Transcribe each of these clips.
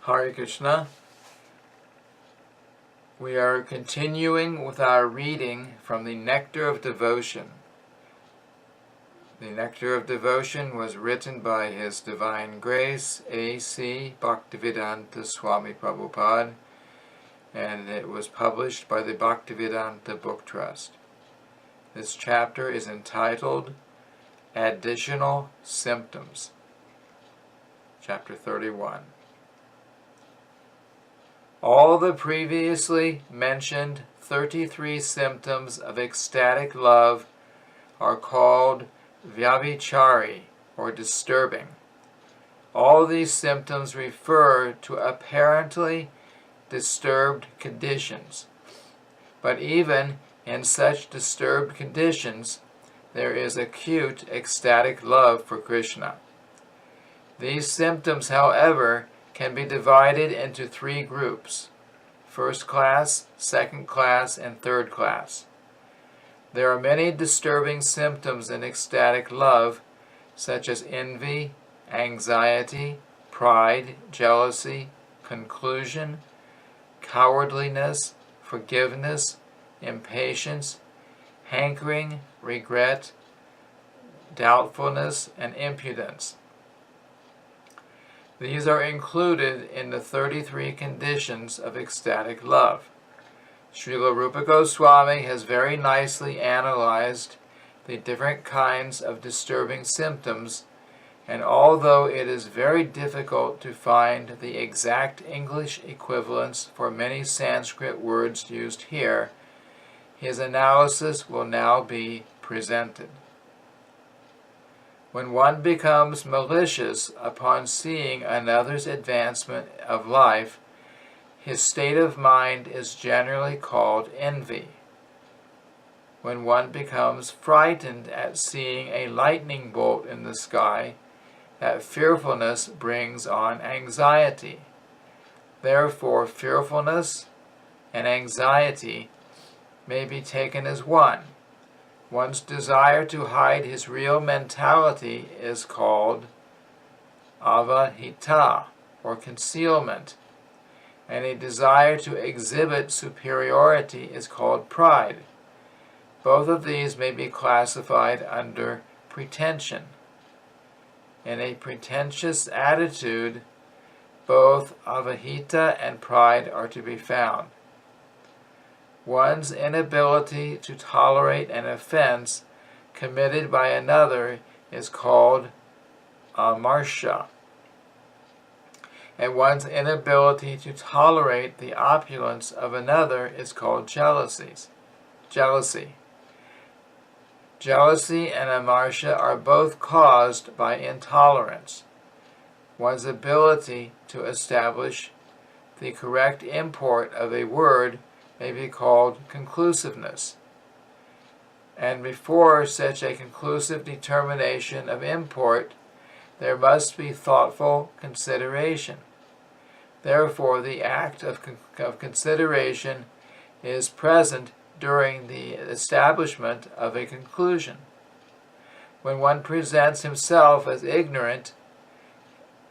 Hare Krishna. We are continuing with our reading from the Nectar of Devotion. The Nectar of Devotion was written by His Divine Grace, A.C. Bhaktivedanta Swami Prabhupada, and it was published by the Bhaktivedanta Book Trust. This chapter is entitled Additional Symptoms. Chapter 31. All the previously mentioned 33 symptoms of ecstatic love are called vyabhichari, or disturbing. All these symptoms refer to apparently disturbed conditions. But even in such disturbed conditions, there is acute ecstatic love for Krishna. These symptoms, however, can be divided into three groups: first class, second class, and third class. There are many disturbing symptoms in ecstatic love, such as envy, anxiety, pride, jealousy, conclusion, cowardliness, forgiveness, impatience, hankering, regret, doubtfulness, and impudence. These are included in the 33 conditions of ecstatic love. Srila Rupa Goswami has very nicely analyzed the different kinds of disturbing symptoms, and although it is very difficult to find the exact English equivalents for many Sanskrit words used here, his analysis will now be presented. When one becomes malicious upon seeing another's advancement of life, his state of mind is generally called envy. When one becomes frightened at seeing a lightning bolt in the sky, that fearfulness brings on anxiety. Therefore, fearfulness and anxiety may be taken as one. One's desire to hide his real mentality is called avahita, or concealment, and a desire to exhibit superiority is called pride. Both of these may be classified under pretension. In a pretentious attitude, both avahita and pride are to be found. One's inability to tolerate an offense committed by another is called amarsha, and one's inability to tolerate the opulence of another is called jealousy. Jealousy and amarsha are both caused by intolerance. One's ability to establish the correct import of a word may be called conclusiveness. And before such a conclusive determination of import, there must be thoughtful consideration. Therefore, the act of consideration is present during the establishment of a conclusion. When one presents himself as ignorant,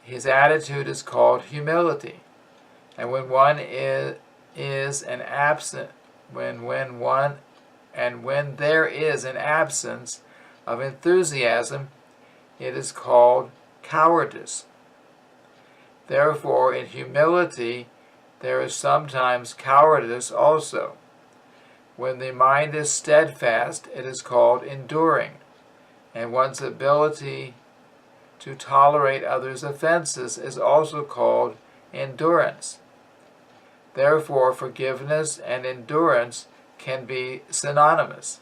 his attitude is called humility. And when one when there is an absence of enthusiasm, it is called cowardice. Therefore, in humility, there is sometimes cowardice also. When the mind is steadfast, it is called enduring, and one's ability to tolerate others' offenses is also called endurance. Therefore, forgiveness and endurance can be synonymous.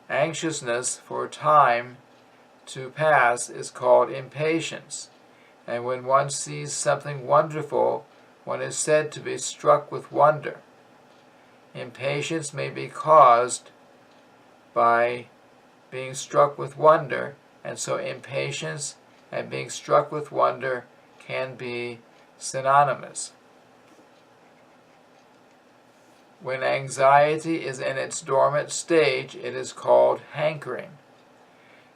Anxiousness for time to pass is called impatience, and when one sees something wonderful, one is said to be struck with wonder. Impatience may be caused by being struck with wonder, and so impatience and being struck with wonder can be synonymous. When anxiety is in its dormant stage, it is called hankering.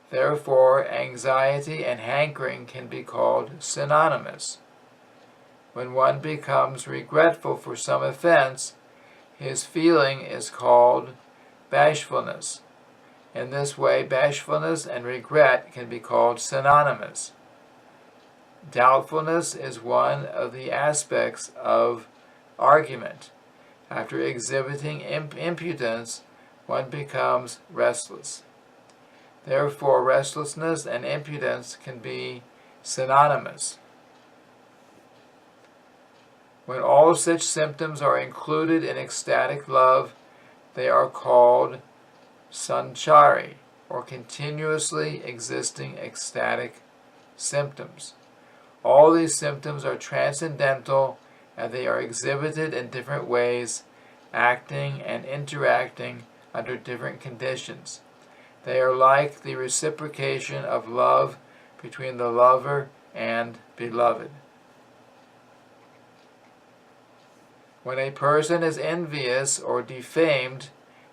Therefore, anxiety and hankering can be called synonymous. When one becomes regretful for some offense, his feeling is called bashfulness. In this way, bashfulness and regret can be called synonymous. Doubtfulness is one of the aspects of argument. After exhibiting impudence, one becomes restless. Therefore, restlessness and impudence can be synonymous. When all such symptoms are included in ecstatic love, they are called sanchari, or continuously existing ecstatic symptoms. All these symptoms are transcendental, and they are exhibited in different ways, acting and interacting under different conditions. They are like the reciprocation of love between the lover and beloved. When a person is envious or defamed,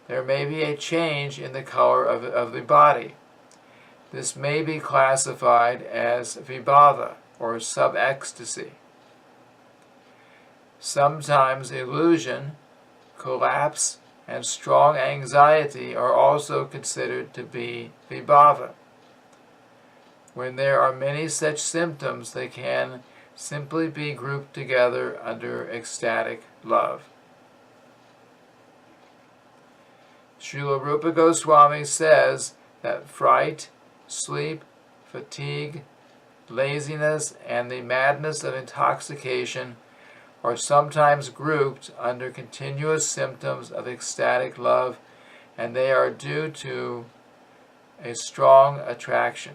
there may be a change in the color of the body. This may be classified as vibhava, or sub-ecstasy. Sometimes illusion, collapse, and strong anxiety are also considered to be vibhava. When there are many such symptoms, they can simply be grouped together under ecstatic love. Srila Rupa Goswami says that fright, sleep, fatigue, laziness, and the madness of intoxication are sometimes grouped under continuous symptoms of ecstatic love, and they are due to a strong attraction.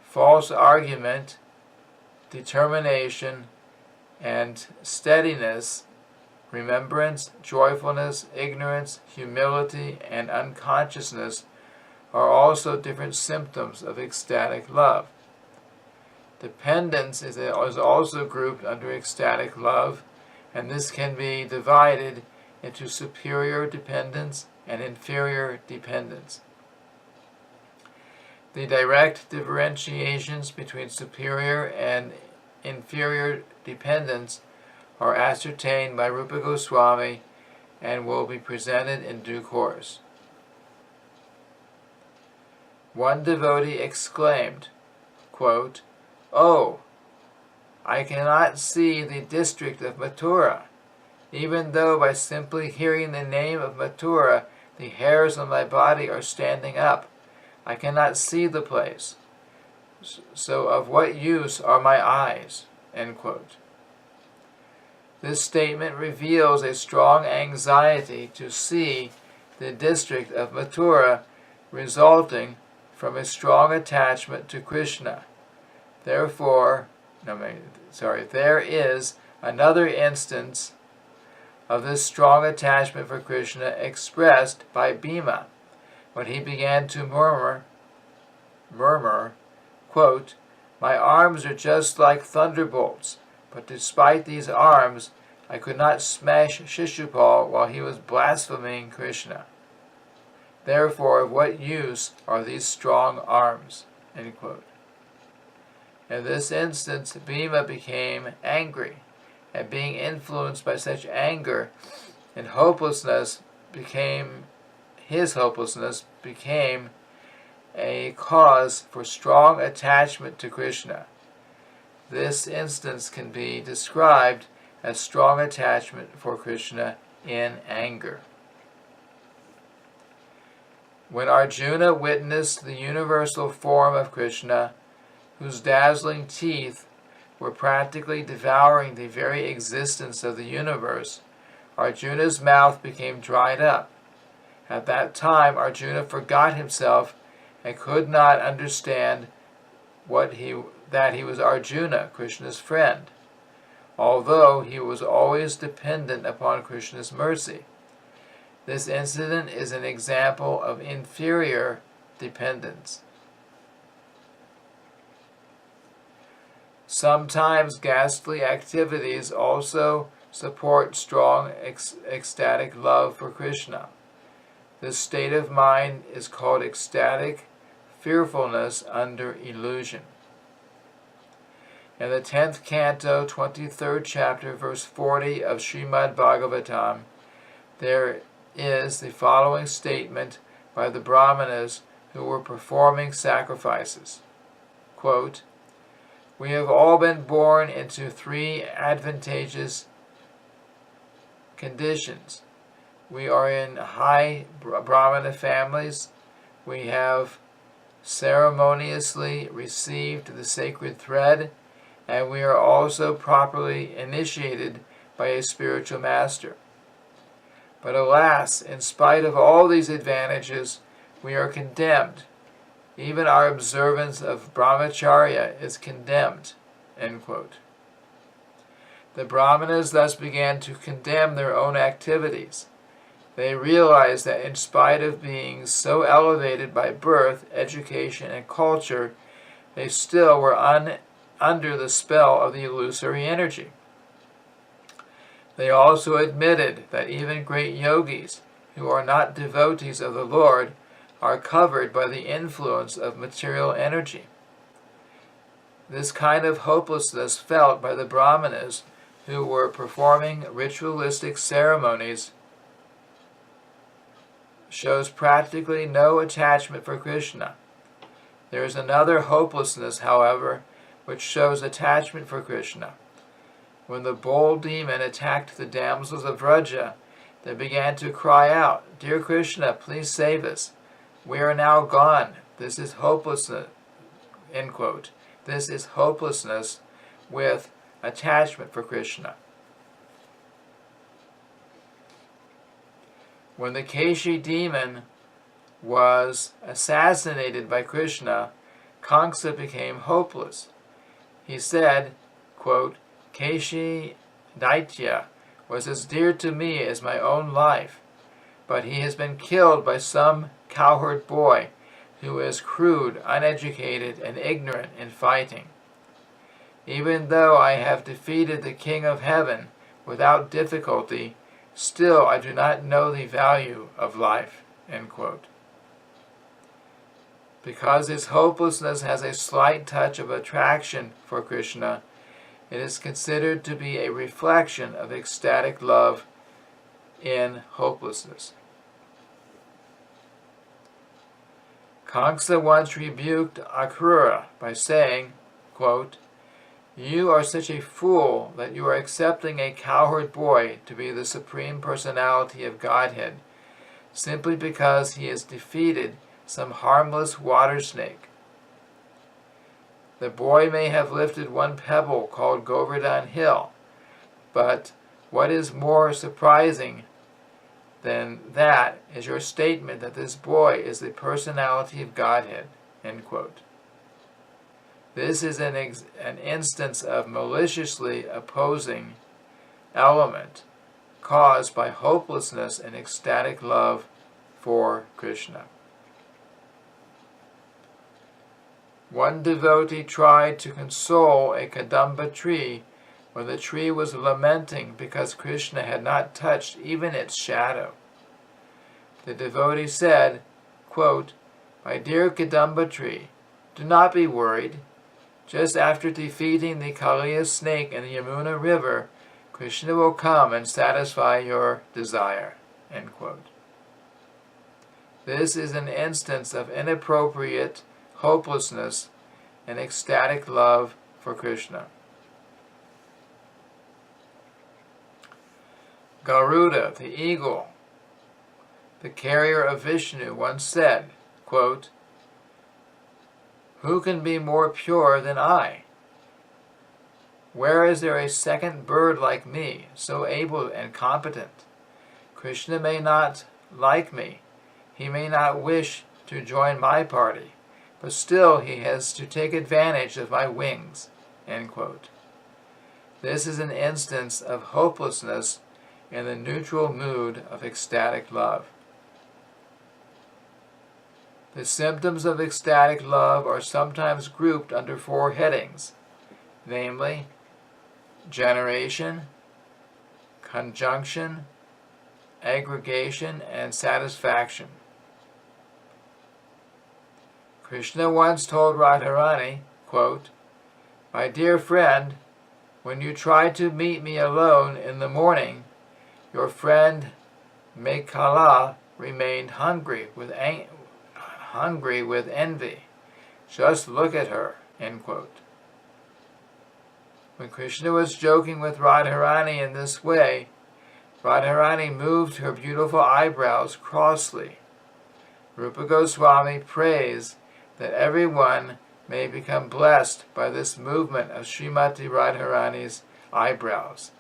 False argument, determination, and steadiness, remembrance, joyfulness, ignorance, humility, and unconsciousness are also different symptoms of ecstatic love. Dependence is also grouped under ecstatic love, and this can be divided into superior dependence and inferior dependence. The direct differentiations between superior and inferior dependence are ascertained by Rupa Goswami and will be presented in due course. One devotee exclaimed, quote, "Oh, I cannot see the district of Mathura, even though by simply hearing the name of Mathura, the hairs on my body are standing up. I cannot see the place. So of what use are my eyes?" End quote. This statement reveals a strong anxiety to see the district of Mathura, resulting from a strong attachment to Krishna. There is another instance of this strong attachment for Krishna expressed by Bhima, when he began to murmur, quote, "My arms are just like thunderbolts, but despite these arms, I could not smash Shishupal while he was blaspheming Krishna. Therefore, of what use are these strong arms?" End quote. In this instance, Bhima became angry, and being influenced by such anger, and his hopelessness became a cause for strong attachment to Krishna. This instance can be described as strong attachment for Krishna in anger. When Arjuna witnessed the universal form of Krishna, whose dazzling teeth were practically devouring the very existence of the universe, Arjuna's mouth became dried up. At that time, Arjuna forgot himself and could not understand that he was Arjuna, Krishna's friend, although he was always dependent upon Krishna's mercy. This incident is an example of inferior dependence. Sometimes ghastly activities also support strong ecstatic love for Krishna. This state of mind is called ecstatic fearfulness under illusion. In the 10th canto, 23rd chapter, verse 40 of Srimad Bhagavatam, there is the following statement by the Brahmanas who were performing sacrifices. Quote, "We have all been born into three advantageous conditions. We are in high Brahmana families. We have ceremoniously received the sacred thread, and we are also properly initiated by a spiritual master. But alas, in spite of all these advantages, we are condemned. Even our observance of brahmacharya is condemned." End quote. The Brahmanas thus began to condemn their own activities. They realized that in spite of being so elevated by birth, education, and culture, they still were under the spell of the illusory energy. They also admitted that even great yogis, who are not devotees of the Lord, are covered by the influence of material energy. This kind of hopelessness felt by the Brahmanas who were performing ritualistic ceremonies shows practically no attachment for Krishna. There is another hopelessness, however, which shows attachment for Krishna. When the bold demon attacked the damsels of Vraja, they began to cry out, "Dear Krishna, please save us. We are now gone. This is hopelessness." End quote. This is hopelessness with attachment for Krishna. When the Keshi demon was assassinated by Krishna, Kamsa became hopeless. He said, quote, "Keshi Daitya was as dear to me as my own life, but he has been killed by some cowherd boy who is crude, uneducated, and ignorant in fighting. Even though I have defeated the King of Heaven without difficulty, still I do not know the value of life." End quote. Because his hopelessness has a slight touch of attraction for Krishna, it is considered to be a reflection of ecstatic love in hopelessness. Kamsa once rebuked Akrura by saying, quote, "You are such a fool that you are accepting a cowherd boy to be the Supreme Personality of Godhead, simply because he has defeated some harmless water snake. The boy may have lifted one pebble called Govardhan Hill, but what is more surprising than that is your statement that this boy is the personality of Godhead." End quote. This is an instance of maliciously opposing element caused by hopelessness and ecstatic love for Krishna. One devotee tried to console a Kadamba tree when the tree was lamenting because Krishna had not touched even its shadow. The devotee said, quote, "My dear Kadamba tree, do not be worried. Just after defeating the Kaliya snake in the Yamuna River, Krishna will come and satisfy your desire." End quote. This is an instance of inappropriate hopelessness and ecstatic love for Krishna. Garuda, the eagle, the carrier of Vishnu, once said, quote, "Who can be more pure than I? Where is there a second bird like me, so able and competent? Krishna may not like me. He may not wish to join my party, but still he has to take advantage of my wings." End quote. This is an instance of hopelessness in the neutral mood of ecstatic love. The symptoms of ecstatic love are sometimes grouped under four headings, namely, generation, conjunction, aggregation, and satisfaction. Krishna once told Radharani, quote, "My dear friend, when you tried to meet me alone in the morning, your friend Mekhala remained hungry with envy. Just look at her." End quote. When Krishna was joking with Radharani in this way, Radharani moved her beautiful eyebrows crossly. Rupa Goswami prays that everyone may become blessed by this movement of Srimati Radharani's eyebrows.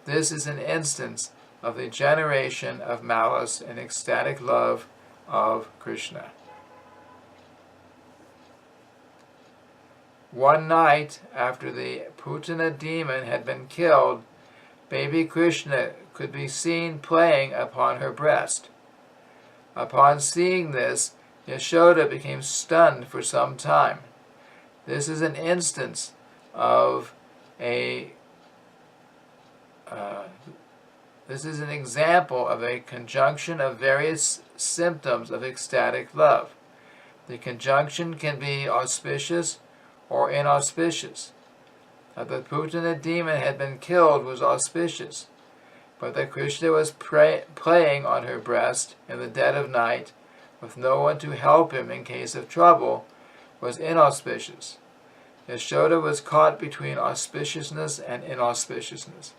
This is an instance of the generation of malice and ecstatic love of Krishna. One night, after the Putana demon had been killed, baby Krishna could be seen playing upon her breast. Upon seeing this, Yashoda became stunned for some time. This is an instance of this is an example of a conjunction of various symptoms of ecstatic love. The conjunction can be auspicious or inauspicious. That the Putana demon had been killed was auspicious, but that Krishna was playing on her breast in the dead of night, with no one to help him in case of trouble, was inauspicious. Yashoda was caught between auspiciousness and inauspiciousness.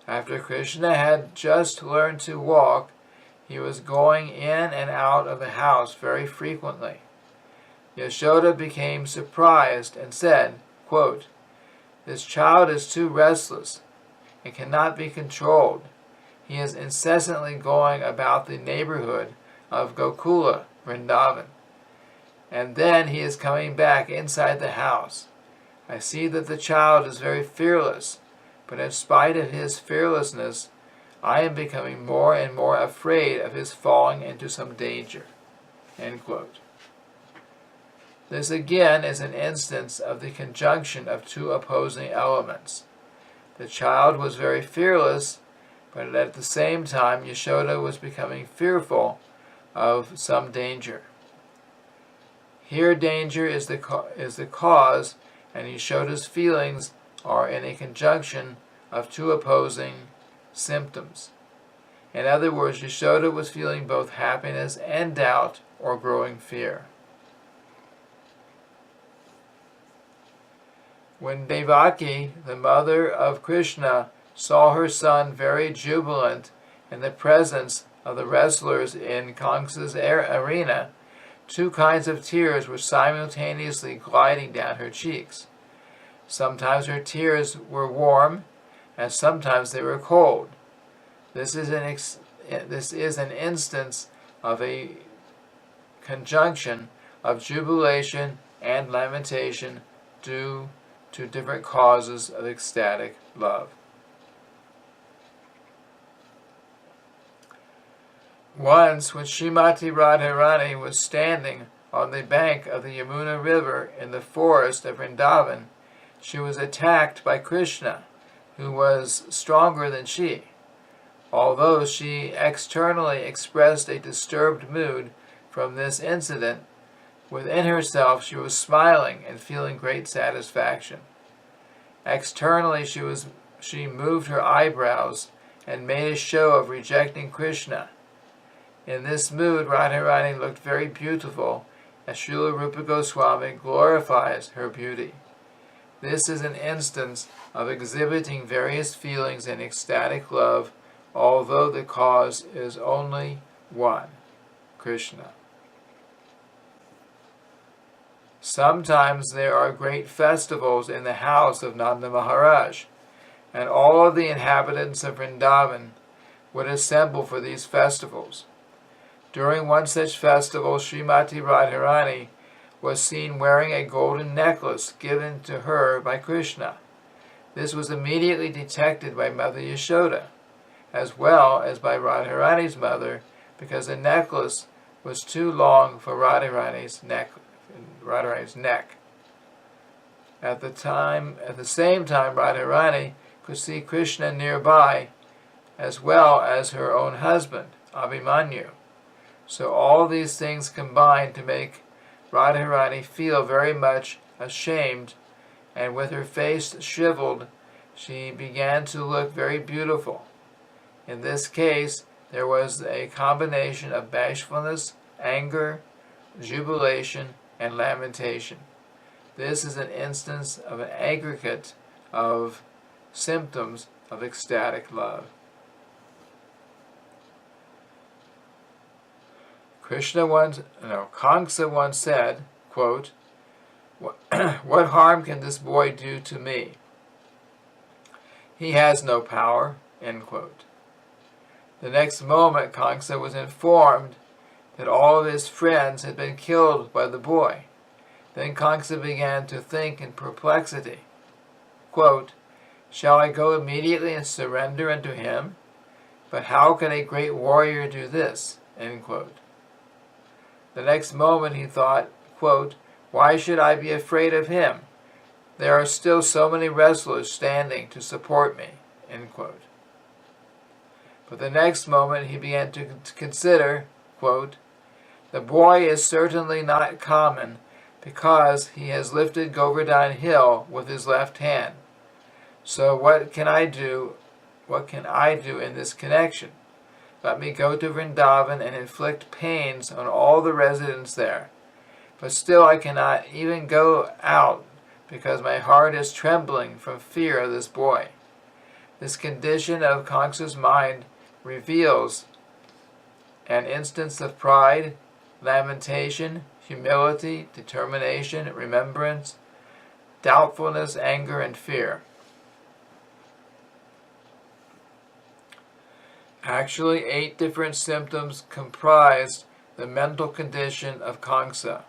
After Krishna had just learned to walk, he was going in and out of the house very frequently. Yashoda became surprised and said, quote, "This child is too restless and cannot be controlled. He is incessantly going about the neighborhood of Gokula, Vrindavan, and then he is coming back inside the house. I see that the child is very fearless, but in spite of his fearlessness, I am becoming more and more afraid of his falling into some danger." End quote. This again is an instance of the conjunction of two opposing elements. The child was very fearless, but at the same time Yashoda was becoming fearful of some danger. Here danger is the cause, and Yashoda's feelings are in a conjunction of two opposing symptoms. In other words, Yashoda was feeling both happiness and doubt or growing fear. When Devaki, the mother of Krishna, saw her son very jubilant in the presence of the wrestlers in Kamsa's arena, two kinds of tears were simultaneously gliding down her cheeks. Sometimes her tears were warm, and sometimes they were cold. This is an instance of a conjunction of jubilation and lamentation due to different causes of ecstatic love. Once, when Srimati Radharani was standing on the bank of the Yamuna River in the forest of Vrindavan, she was attacked by Krishna, who was stronger than she. Although she externally expressed a disturbed mood from this incident, within herself she was smiling and feeling great satisfaction. Externally she moved her eyebrows and made a show of rejecting Krishna. In this mood, Radharani looked very beautiful, as Srila Rupa Goswami glorifies her beauty. This is an instance of exhibiting various feelings in ecstatic love, although the cause is only one, Krishna. Sometimes there are great festivals in the house of Nanda Maharaj, and all of the inhabitants of Vrindavan would assemble for these festivals. During one such festival, Srimati Radharani was seen wearing a golden necklace given to her by Krishna. This was immediately detected by Mother Yashoda, as well as by Radharani's mother, because the necklace was too long for Radharani's neck. At the same time, Radharani could see Krishna nearby, as well as her own husband, Abhimanyu. So all these things combined to make Radharani feel very much ashamed, and with her face shriveled, she began to look very beautiful. In this case, there was a combination of bashfulness, anger, jubilation, and lamentation. This is an instance of an aggregate of symptoms of ecstatic love. Kangsa once said, quote, "What harm can this boy do to me? He has no power," end quote. The next moment, Kangsa was informed that all of his friends had been killed by the boy. Then Kangsa began to think in perplexity, quote, "Shall I go immediately and surrender unto him? But how can a great warrior do this?" End quote. The next moment he thought, quote, "Why should I be afraid of him? There are still so many wrestlers standing to support me," end quote. But the next moment he began to consider, quote, "The boy is certainly not common, because he has lifted Govardhan Hill with his left hand. So what can I do? What can I do in this connection? Let me go to Vrindavan and inflict pains on all the residents there. But still I cannot even go out, because my heart is trembling from fear of this boy." This condition of Kangsa's mind reveals an instance of pride, lamentation, humility, determination, remembrance, doubtfulness, anger, and fear. Actually, 8 different symptoms comprised the mental condition of Kangsa.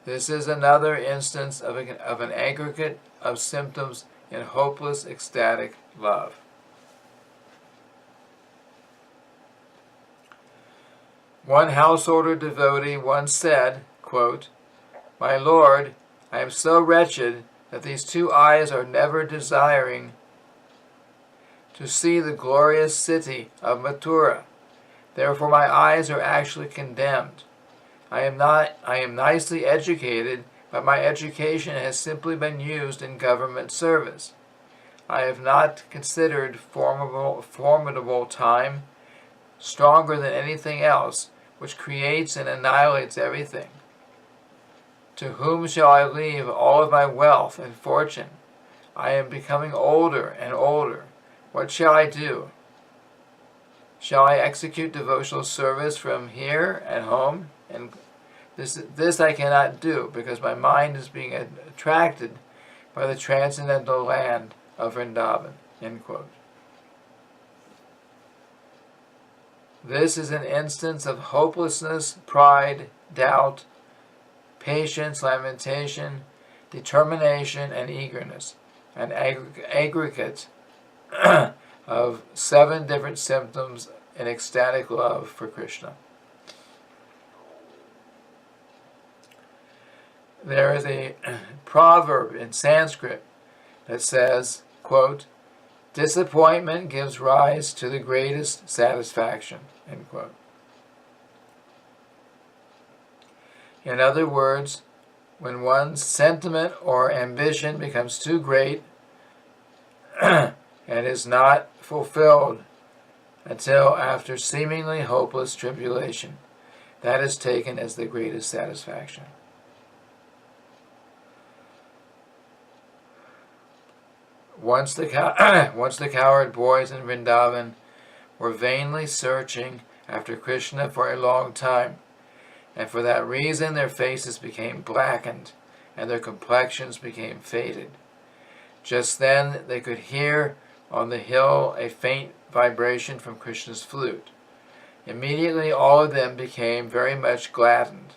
This is another instance of an aggregate of symptoms in hopeless ecstatic love. One householder devotee once said, quote, "My Lord, I am so wretched that these 2 eyes are never desiring to see the glorious city of Mathura. Therefore my eyes are actually condemned. I am nicely educated, but my education has simply been used in government service. I have not considered formidable time, stronger than anything else, which creates and annihilates everything. To whom shall I leave all of my wealth and fortune? I am becoming older and older. What shall I do? Shall I execute devotional service from here at home? And this I cannot do, because my mind is being attracted by the transcendental land of Vrindavan." End quote. This is an instance of hopelessness, pride, doubt, patience, lamentation, determination, and eagerness, an aggregate of 7 different symptoms in ecstatic love for Krishna. There is a proverb in Sanskrit that says, quote, "Disappointment gives rise to the greatest satisfaction," end quote. In other words, when one's sentiment or ambition becomes too great and is not fulfilled until after seemingly hopeless tribulation, that is taken as the greatest satisfaction. Once the coward boys in Vrindavan were vainly searching after Krishna for a long time, and for that reason their faces became blackened and their complexions became faded. Just then they could hear on the hill a faint vibration from Krishna's flute. Immediately all of them became very much gladdened.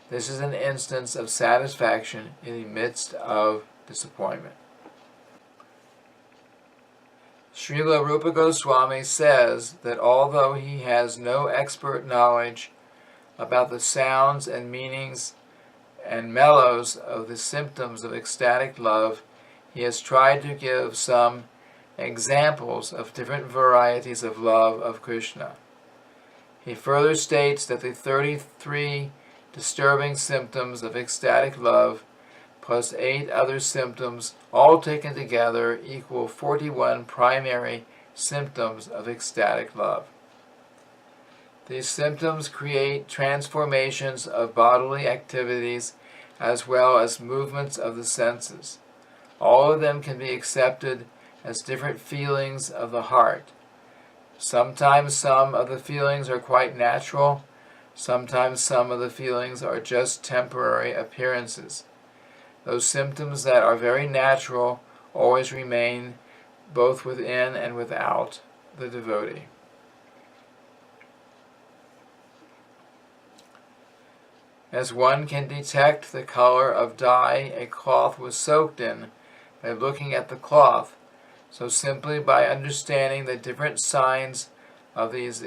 This is an instance of satisfaction in the midst of disappointment. Srila Rupa Goswami says that although he has no expert knowledge about the sounds and meanings and mellows of the symptoms of ecstatic love, he has tried to give some examples of different varieties of love of Krishna. He further states that the 33 disturbing symptoms of ecstatic love plus 8 other symptoms, all taken together, equal 41 primary symptoms of ecstatic love. These symptoms create transformations of bodily activities as well as movements of the senses. All of them can be accepted as different feelings of the heart. Sometimes some of the feelings are quite natural, sometimes some of the feelings are just temporary appearances. Those symptoms that are very natural always remain both within and without the devotee. As one can detect the color of dye a cloth was soaked in by looking at the cloth, so simply by understanding the different signs of these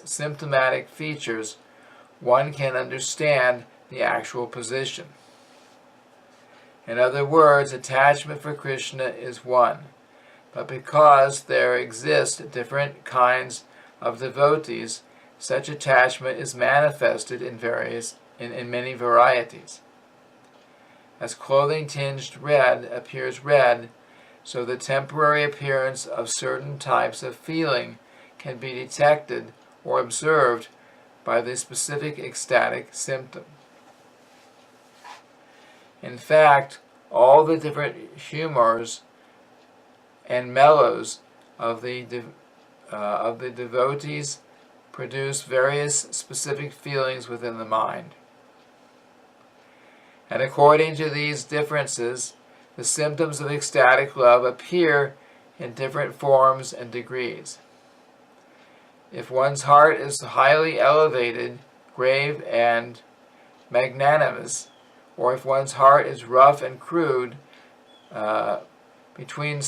symptomatic features, one can understand the actual position. In other words, attachment for Krishna is one, but because there exist different kinds of devotees, such attachment is manifested in many varieties. As clothing tinged red appears red, so the temporary appearance of certain types of feeling can be detected or observed by the specific ecstatic symptom. In fact, all the different humors and mellows of the devotees produce various specific feelings within the mind. And according to these differences, the symptoms of ecstatic love appear in different forms and degrees. If one's heart is highly elevated, grave, and magnanimous, or if one's heart is rough and crude, different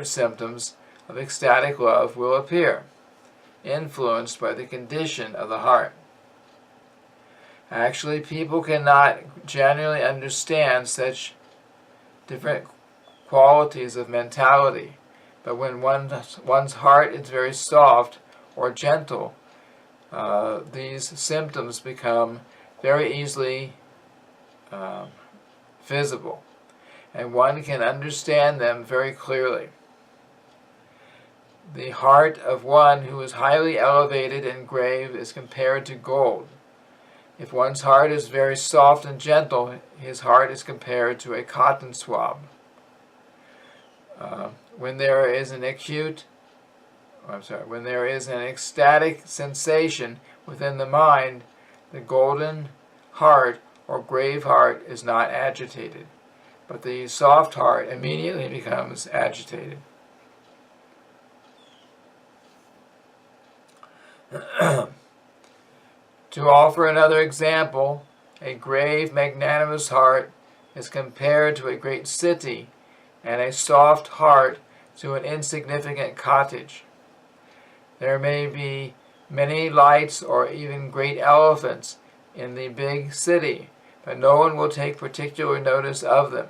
symptoms of ecstatic love will appear, influenced by the condition of the heart. Actually, people cannot genuinely understand such different qualities of mentality, but when one's heart is very soft or gentle, these symptoms become very easily visible, and one can understand them very clearly. The heart of one who is highly elevated and grave is compared to gold. If one's heart is very soft and gentle, his heart is compared to a cotton swab. When there is an ecstatic sensation within the mind, the golden heart or grave heart is not agitated, but the soft heart immediately becomes agitated. To offer another example, a grave, magnanimous heart is compared to a great city, and a soft heart to an insignificant cottage. There may be many lights or even great elephants in the big city, but no one will take particular notice of them.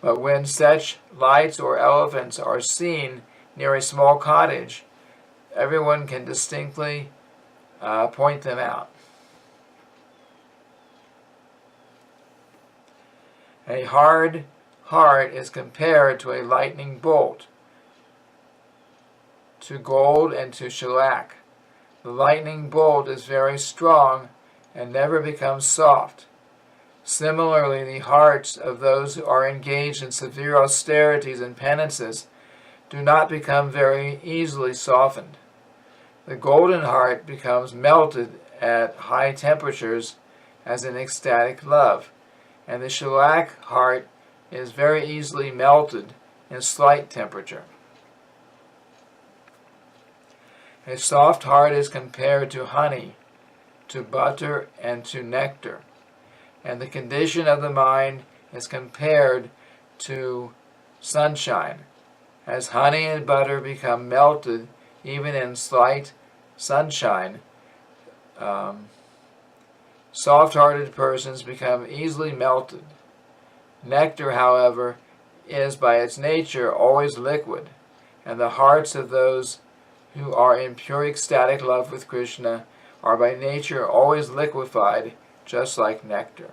But when such lights or elephants are seen near a small cottage, everyone can distinctly point them out. A hard heart is compared to a lightning bolt, to gold and to shellac. The lightning bolt is very strong and never becomes soft. Similarly, the hearts of those who are engaged in severe austerities and penances do not become very easily softened. The golden heart becomes melted at high temperatures as in ecstatic love, and the shellac heart is very easily melted in slight temperature. A soft heart is compared to honey, to butter, and to nectar, and the condition of the mind is compared to sunshine. As honey and butter become melted even in slight sunshine, soft-hearted persons become easily melted. Nectar, however, is by its nature always liquid, and the hearts of those who are in pure ecstatic love with Krishna are by nature always liquefied, just like nectar.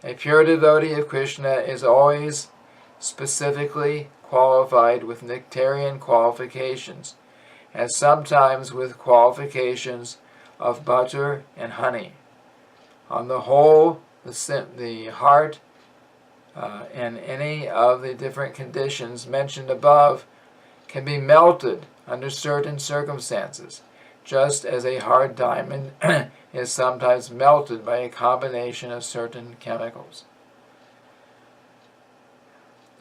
A pure devotee of Krishna is always specifically qualified with nectarian qualifications, and sometimes with qualifications of butter and honey. On the whole, the heart and any of the different conditions mentioned above can be melted under certain circumstances, just as a hard diamond is sometimes melted by a combination of certain chemicals.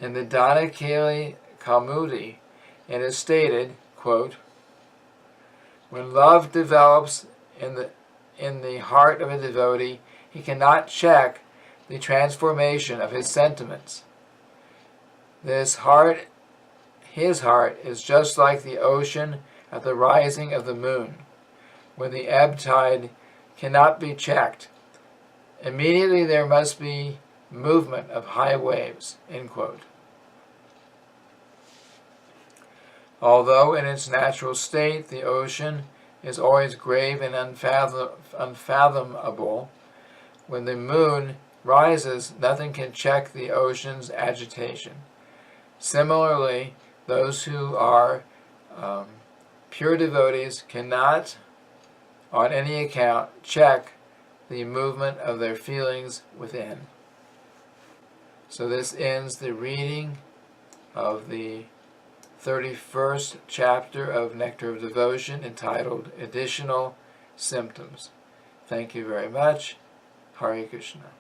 In the Dhanakali Kaumudi, it is stated, quote, when love develops in the heart of a devotee, he cannot check the transformation of his sentiments. His heart is just like the ocean at the rising of the moon, when the ebb tide cannot be checked. Immediately there must be movement of high waves, end quote. Although in its natural state the ocean is always grave and unfathomable, when the moon rises, nothing can check the ocean's agitation. Similarly, those who are pure devotees cannot, on any account, check the movement of their feelings within. So this ends the reading of the 31st chapter of Nectar of Devotion, entitled Additional Symptoms. Thank you very much. Hare Krishna.